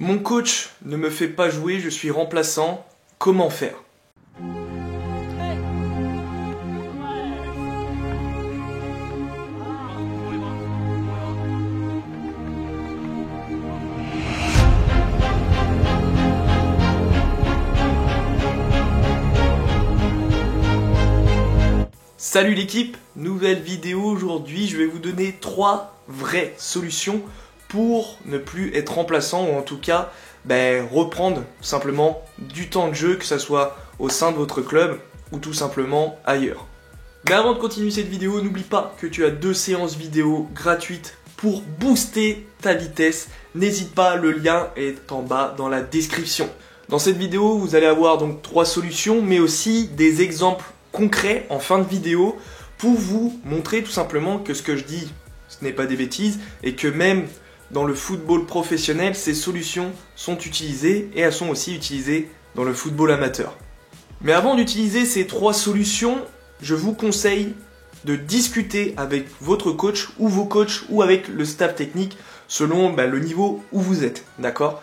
Mon coach ne me fait pas jouer, je suis remplaçant. Comment faire? Salut l'équipe, nouvelle vidéo aujourd'hui, je vais vous donner 3 vraies solutions pour ne plus être remplaçant ou en tout cas reprendre simplement du temps de jeu, que ce soit au sein de votre club ou tout simplement ailleurs. Mais avant de continuer cette vidéo, n'oublie pas que tu as 2 séances vidéo gratuites pour booster ta vitesse. N'hésite pas, le lien est en bas dans la description. Dans cette vidéo, vous allez avoir donc 3 solutions mais aussi des exemples concret en fin de vidéo pour vous montrer tout simplement que ce que je dis ce n'est pas des bêtises et que même dans le football professionnel ces solutions sont utilisées et elles sont aussi utilisées dans le football amateur. Mais avant d'utiliser ces 3 solutions, je vous conseille de discuter avec votre coach ou vos coachs ou avec le staff technique selon le niveau où vous êtes, d'accord?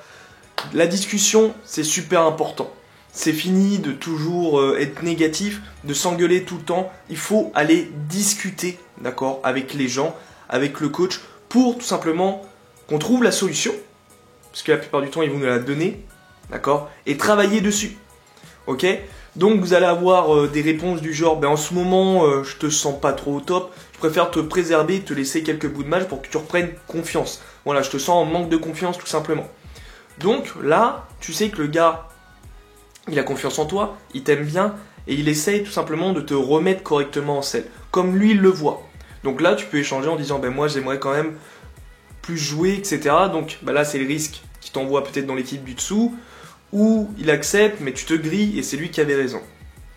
La discussion c'est super important. C'est fini de toujours être négatif, de s'engueuler tout le temps. Il faut aller discuter, d'accord, avec les gens, avec le coach, pour tout simplement qu'on trouve la solution. Parce que la plupart du temps, ils vont nous la donner, d'accord, et travailler dessus. Ok? Donc vous allez avoir des réponses du genre, en ce moment, je te sens pas trop au top. Je préfère te préserver, te laisser quelques bouts de match pour que tu reprennes confiance. Voilà, je te sens en manque de confiance, tout simplement. Donc là, tu sais que le gars, il a confiance en toi, il t'aime bien et il essaye tout simplement de te remettre correctement en selle, comme lui il le voit. Donc là tu peux échanger en disant moi j'aimerais quand même plus jouer, etc. Donc là c'est le risque qu'il t'envoie peut-être dans l'équipe du dessous, ou il accepte mais tu te grilles et c'est lui qui avait raison.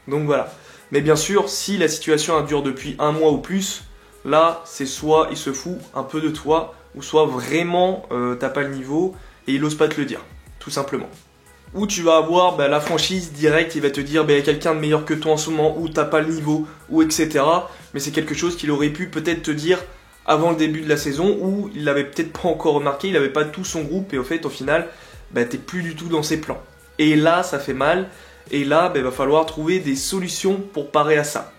Donc voilà. Mais bien sûr si la situation dure depuis 1 mois ou plus, là c'est soit il se fout un peu de toi, ou soit vraiment t'as pas le niveau et il ose pas te le dire, tout simplement. Ou tu vas avoir la franchise directe, il va te dire il y a quelqu'un de meilleur que toi en ce moment, ou t'as pas le niveau, ou etc. Mais c'est quelque chose qu'il aurait pu peut-être te dire avant le début de la saison, ou il l'avait peut-être pas encore remarqué, il avait pas tout son groupe, et au final, t'es plus du tout dans ses plans. Et là, ça fait mal, et là, il va falloir trouver des solutions pour parer à ça.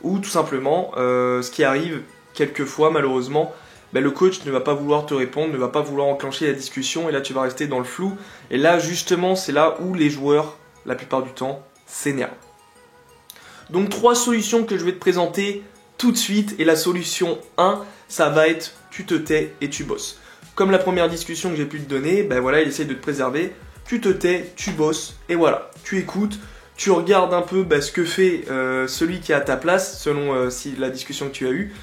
Ou tout simplement, ce qui arrive quelquefois malheureusement, le coach ne va pas vouloir te répondre, ne va pas vouloir enclencher la discussion et là tu vas rester dans le flou. Et là justement c'est là où les joueurs, la plupart du temps, s'énervent. Donc 3 solutions que je vais te présenter tout de suite. Et la solution 1, ça va être tu te tais et tu bosses. Comme la première discussion que j'ai pu te donner, il essaye de te préserver. Tu te tais, tu bosses et voilà, tu écoutes. Tu regardes un peu ce que fait celui qui est à ta place selon la discussion que tu as eue.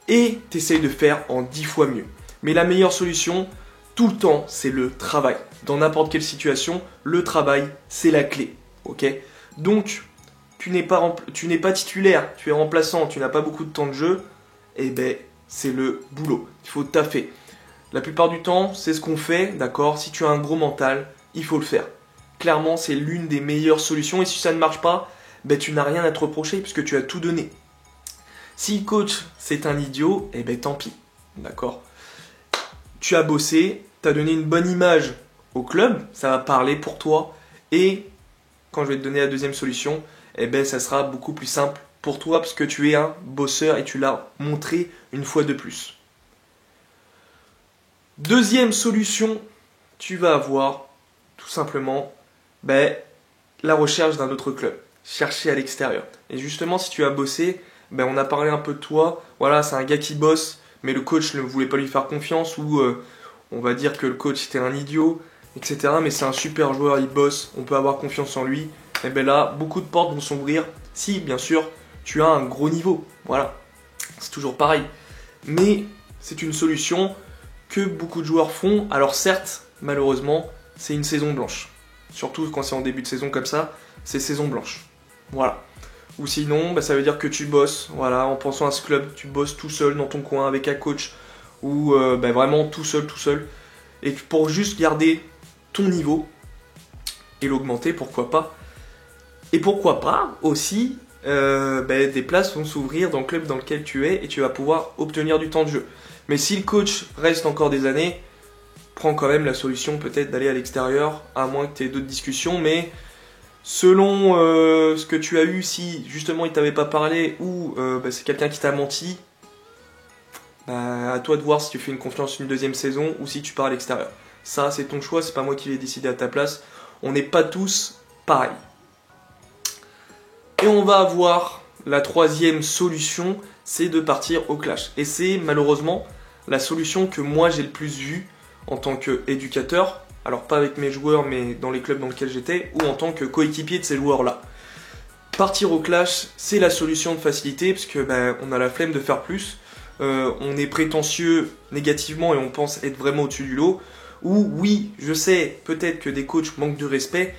Et tu essayes de faire en 10 fois mieux. Mais la meilleure solution, tout le temps, c'est le travail. Dans n'importe quelle situation, le travail, c'est la clé. Ok? Donc, tu n'es pas titulaire, tu es remplaçant, tu n'as pas beaucoup de temps de jeu, c'est le boulot. Il faut taffer. La plupart du temps, c'est ce qu'on fait, d'accord? Si tu as un gros mental, il faut le faire. Clairement, c'est l'une des meilleures solutions. Et si ça ne marche pas, tu n'as rien à te reprocher puisque tu as tout donné. Si le coach c'est un idiot, tant pis, d'accord. Tu as bossé, tu as donné une bonne image au club, ça va parler pour toi. Et quand je vais te donner la deuxième solution, ça sera beaucoup plus simple pour toi parce que tu es un bosseur et tu l'as montré une fois de plus. Deuxième solution, tu vas avoir tout simplement la recherche d'un autre club, chercher à l'extérieur. Et justement si tu as bossé, on a parlé un peu de toi, voilà, c'est un gars qui bosse, mais le coach ne voulait pas lui faire confiance, ou on va dire que le coach était un idiot, etc. Mais c'est un super joueur, il bosse, on peut avoir confiance en lui. Et là, beaucoup de portes vont s'ouvrir, si bien sûr tu as un gros niveau, voilà, c'est toujours pareil. Mais c'est une solution que beaucoup de joueurs font, alors certes, malheureusement, c'est une saison blanche. Surtout quand c'est en début de saison comme ça, c'est saison blanche, voilà. Ou sinon, ça veut dire que tu bosses, voilà, en pensant à ce club, tu bosses tout seul dans ton coin avec un coach, ou vraiment tout seul, et pour juste garder ton niveau, et l'augmenter, pourquoi pas. Et pourquoi pas aussi, des places vont s'ouvrir dans le club dans lequel tu es, et tu vas pouvoir obtenir du temps de jeu. Mais si le coach reste encore des années, prends quand même la solution peut-être d'aller à l'extérieur, à moins que tu aies d'autres discussions, mais selon ce que tu as eu, si justement il t'avait pas parlé ou c'est quelqu'un qui t'a menti, à toi de voir si tu fais une confiance une deuxième saison ou si tu pars à l'extérieur. Ça, c'est ton choix, c'est pas moi qui l'ai décidé à ta place. On n'est pas tous pareils. Et on va avoir la troisième solution, c'est de partir au clash. Et c'est malheureusement la solution que moi j'ai le plus vue en tant qu'éducateur. Alors pas avec mes joueurs, mais dans les clubs dans lesquels j'étais, ou en tant que coéquipier de ces joueurs-là. Partir au clash, c'est la solution de facilité, parce que on a la flemme de faire plus. On est prétentieux négativement et on pense être vraiment au-dessus du lot. Ou oui, je sais peut-être que des coachs manquent de respect,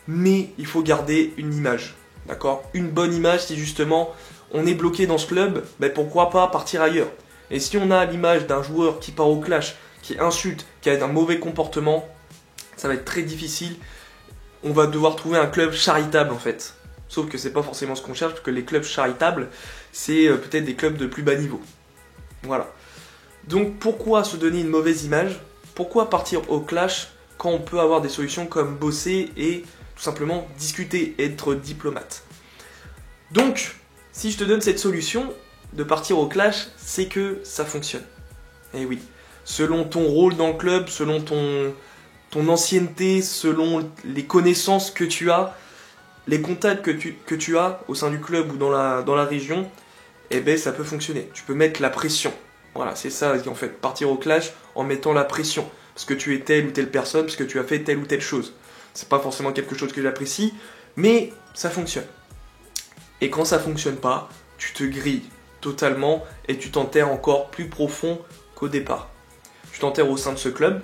mais il faut garder une image. D'accord ? Une bonne image, si justement on est bloqué dans ce club, pourquoi pas partir ailleurs ? Et si on a l'image d'un joueur qui part au clash, qui insulte, qui a un mauvais comportement, ça va être très difficile. On va devoir trouver un club charitable en fait. Sauf que c'est pas forcément ce qu'on cherche, parce que les clubs charitables, c'est peut-être des clubs de plus bas niveau. Voilà. Donc pourquoi se donner une mauvaise image ? Pourquoi partir au clash quand on peut avoir des solutions comme bosser et tout simplement discuter, être diplomate ? Donc, si je te donne cette solution de partir au clash, c'est que ça fonctionne. Et oui, selon ton rôle dans le club, selon ton ancienneté, selon les connaissances que tu as, les contacts que tu as au sein du club ou dans la région, ça peut fonctionner. Tu peux mettre la pression. Voilà, c'est ça en fait, partir au clash en mettant la pression. Parce que tu es telle ou telle personne, parce que tu as fait telle ou telle chose. C'est pas forcément quelque chose que j'apprécie, mais ça fonctionne. Et quand ça fonctionne pas, tu te grilles totalement et tu t'enterres encore plus profond qu'au départ. Tu t'enterres au sein de ce club,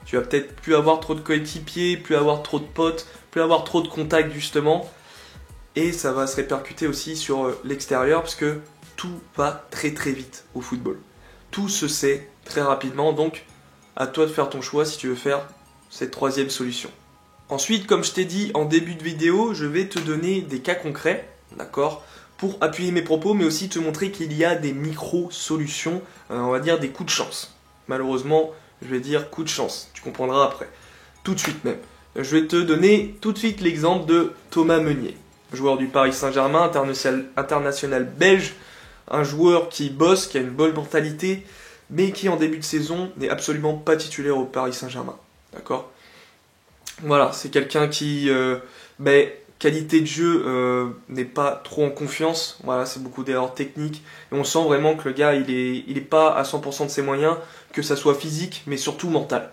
tu vas peut-être plus avoir trop de coéquipiers, plus avoir trop de potes, plus avoir trop de contacts justement. Et ça va se répercuter aussi sur l'extérieur parce que tout va très très vite au football. Tout se sait très rapidement, donc à toi de faire ton choix si tu veux faire cette troisième solution. Ensuite, comme je t'ai dit en début de vidéo, je vais te donner des cas concrets, d'accord, pour appuyer mes propos, mais aussi te montrer qu'il y a des micro-solutions, on va dire des coups de chance. Malheureusement, je vais dire coups de chance, tu comprendras après, tout de suite même. Je vais te donner tout de suite l'exemple de Thomas Meunier, joueur du Paris Saint-Germain, international belge, un joueur qui bosse, qui a une bonne mentalité, mais qui en début de saison n'est absolument pas titulaire au Paris Saint-Germain. D'accord ? Voilà, c'est quelqu'un qui, qualité de jeu, n'est pas trop en confiance. Voilà, c'est beaucoup d'erreurs techniques. Et on sent vraiment que le gars, il est pas à 100% de ses moyens, que ça soit physique, mais surtout mental.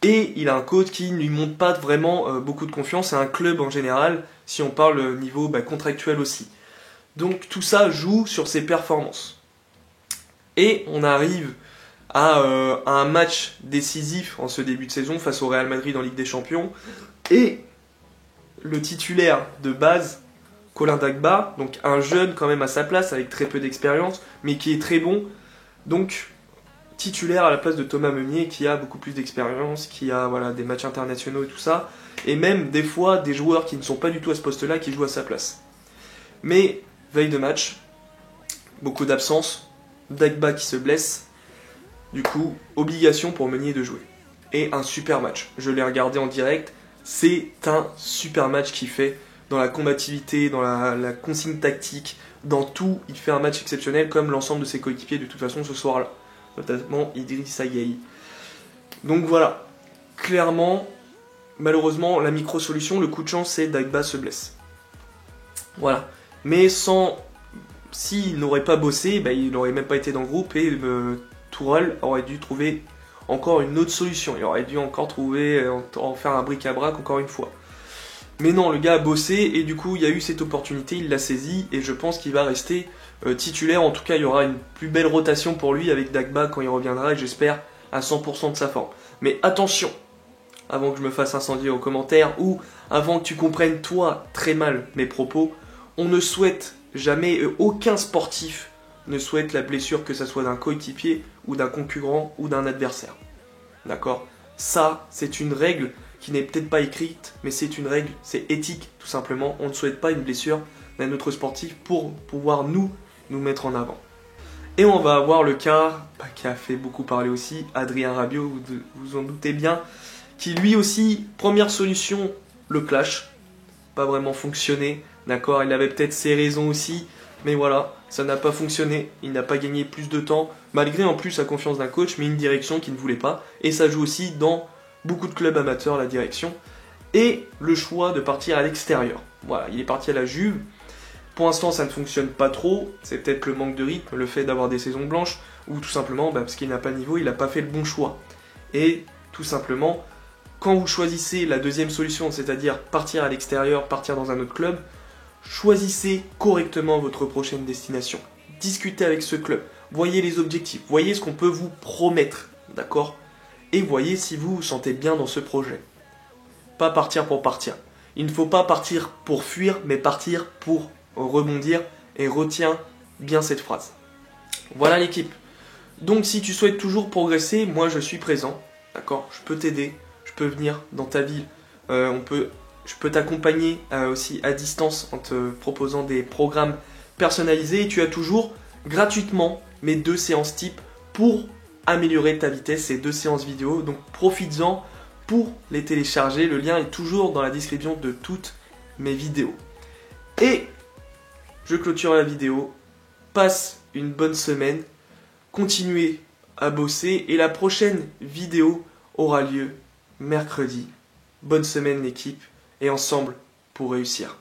Et il a un coach qui ne lui montre pas vraiment beaucoup de confiance, et un club en général, si on parle niveau contractuel aussi. Donc tout ça joue sur ses performances. Et on arrive à un match décisif en ce début de saison face au Real Madrid en Ligue des Champions. Et le titulaire de base, Colin Dagba, donc un jeune quand même à sa place avec très peu d'expérience, mais qui est très bon. Donc titulaire à la place de Thomas Meunier qui a beaucoup plus d'expérience, qui a des matchs internationaux et tout ça. Et même des fois des joueurs qui ne sont pas du tout à ce poste-là qui jouent à sa place. Mais veille de match, beaucoup d'absence, Dagba qui se blesse, du coup, obligation pour Meunier de jouer. Et un super match, je l'ai regardé en direct, c'est un super match qu'il fait, dans la combativité, dans la consigne tactique, dans tout, il fait un match exceptionnel comme l'ensemble de ses coéquipiers de toute façon ce soir-là, notamment Idrissa Gueye. Donc voilà, clairement, malheureusement, la micro-solution, le coup de chance, c'est Dagba se blesse. Voilà. Mais s'il n'aurait pas bossé, il n'aurait même pas été dans le groupe et Tourelle aurait dû trouver encore une autre solution. Il aurait dû encore en faire un bric-à-brac encore une fois. Mais non, le gars a bossé et du coup il y a eu cette opportunité, il l'a saisie et je pense qu'il va rester titulaire. En tout cas, il y aura une plus belle rotation pour lui avec Dagba quand il reviendra et j'espère à 100% de sa forme. Mais attention, avant que je me fasse incendier aux commentaires ou avant que tu comprennes toi très mal mes propos, on ne souhaite jamais, aucun sportif ne souhaite la blessure, que ce soit d'un coéquipier ou d'un concurrent ou d'un adversaire. D'accord ? Ça, c'est une règle qui n'est peut-être pas écrite, mais c'est une règle, c'est éthique tout simplement. On ne souhaite pas une blessure d'un autre sportif pour pouvoir nous mettre en avant. Et on va avoir le cas qui a fait beaucoup parler aussi, Adrien Rabiot, vous vous en doutez bien, qui lui aussi, première solution, le clash. Pas vraiment fonctionné, d'accord, il avait peut-être ses raisons aussi, mais voilà, ça n'a pas fonctionné, il n'a pas gagné plus de temps, malgré en plus la confiance d'un coach, mais une direction qui ne voulait pas, et ça joue aussi dans beaucoup de clubs amateurs, la direction, et le choix de partir à l'extérieur. Voilà, il est parti à la Juve. Pour l'instant, ça ne fonctionne pas trop. C'est peut-être le manque de rythme, le fait d'avoir des saisons blanches, ou tout simplement parce qu'il n'a pas le niveau, il n'a pas fait le bon choix. Et tout simplement, quand vous choisissez la deuxième solution, c'est-à-dire partir à l'extérieur, partir dans un autre club, choisissez correctement votre prochaine destination. Discutez avec ce club, voyez les objectifs, voyez ce qu'on peut vous promettre, d'accord? Et voyez si vous vous sentez bien dans ce projet. Pas partir pour partir. Il ne faut pas partir pour fuir, mais partir pour rebondir, et retiens bien cette phrase. Voilà l'équipe. Donc si tu souhaites toujours progresser, moi je suis présent, d'accord? Je peux t'aider, je peux venir dans ta ville, je peux t'accompagner aussi à distance en te proposant des programmes personnalisés, et tu as toujours gratuitement mes 2 séances type pour améliorer ta vitesse, ces 2 séances vidéo, donc profites-en pour les télécharger, le lien est toujours dans la description de toutes mes vidéos. Et je clôture la vidéo, passe une bonne semaine, continuez à bosser et la prochaine vidéo aura lieu mercredi. Bonne semaine l'équipe et ensemble pour réussir.